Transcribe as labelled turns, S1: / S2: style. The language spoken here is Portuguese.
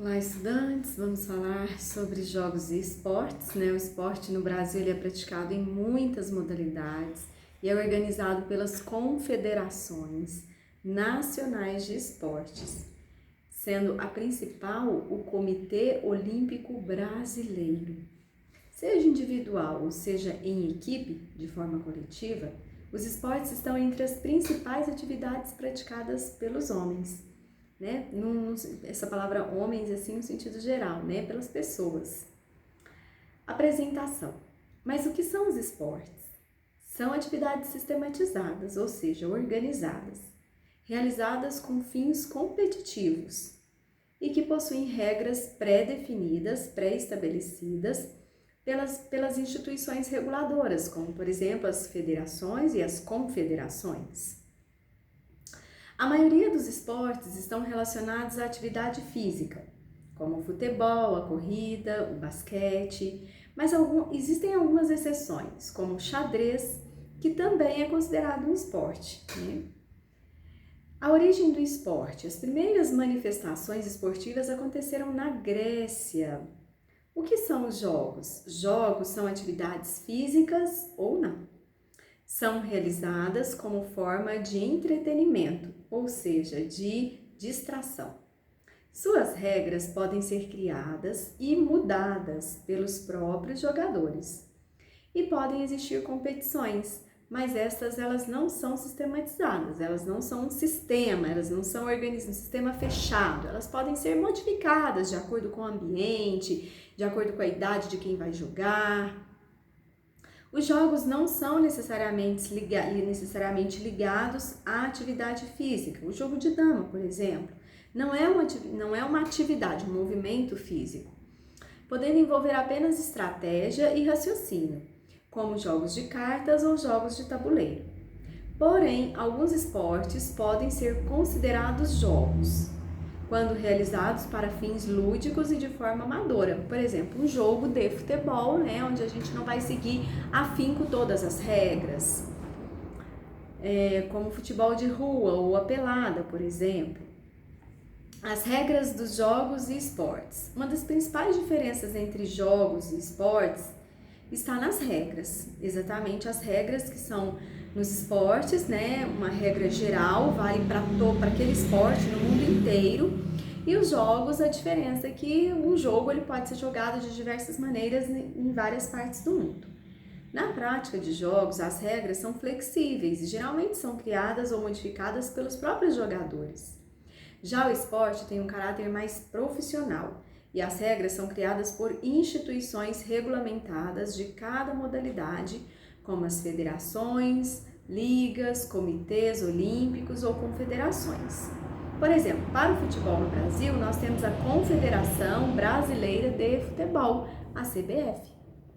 S1: Olá, estudantes! Vamos falar sobre jogos e esportes, né? O esporte no Brasil ele é praticado em muitas modalidades e é organizado pelas confederações nacionais de esportes, sendo a principal o Comitê Olímpico Brasileiro. Seja individual ou seja em equipe, de forma coletiva, os esportes estão entre as principais atividades praticadas pelos homens. Né? Essa palavra homens, assim, no sentido geral, né? Pelas pessoas. Apresentação. Mas o que são os esportes? São atividades sistematizadas, ou seja, organizadas, realizadas com fins competitivos e que possuem regras pré-definidas, pré-estabelecidas pelas instituições reguladoras, como, por exemplo, as federações e as confederações. A maioria dos esportes estão relacionados à atividade física, como o futebol, a corrida, o basquete, mas existem algumas exceções, como o xadrez, que também é considerado um esporte, né? A origem do esporte. As primeiras manifestações esportivas aconteceram na Grécia. O que são os jogos? Jogos são atividades físicas ou não. São realizadas como forma de entretenimento, ou seja, de distração. Suas regras podem ser criadas e mudadas pelos próprios jogadores. E podem existir competições, mas elas não são sistematizadas, elas não são um sistema, elas não são um sistema fechado. Elas podem ser modificadas de acordo com o ambiente, de acordo com a idade de quem vai jogar. Os jogos não são necessariamente ligados à atividade física. O jogo de dama, por exemplo, não é uma atividade, um movimento físico, podendo envolver apenas estratégia e raciocínio, como jogos de cartas ou jogos de tabuleiro. Porém, alguns esportes podem ser considerados jogos, quando realizados para fins lúdicos e de forma amadora. Por exemplo, um jogo de futebol, né, onde a gente não vai seguir afinco todas as regras, como futebol de rua ou a pelada, por exemplo. As regras dos jogos e esportes. Uma das principais diferenças entre jogos e esportes está nas regras, exatamente as regras que são nos esportes, né? Uma regra geral vale para aquele esporte no mundo inteiro. E os jogos, a diferença é que um jogo ele pode ser jogado de diversas maneiras em várias partes do mundo. Na prática de jogos, as regras são flexíveis e geralmente são criadas ou modificadas pelos próprios jogadores. Já o esporte tem um caráter mais profissional e as regras são criadas por instituições regulamentadas de cada modalidade, como as federações, ligas, comitês olímpicos ou confederações. Por exemplo, para o futebol no Brasil, nós temos a Confederação Brasileira de Futebol, a CBF.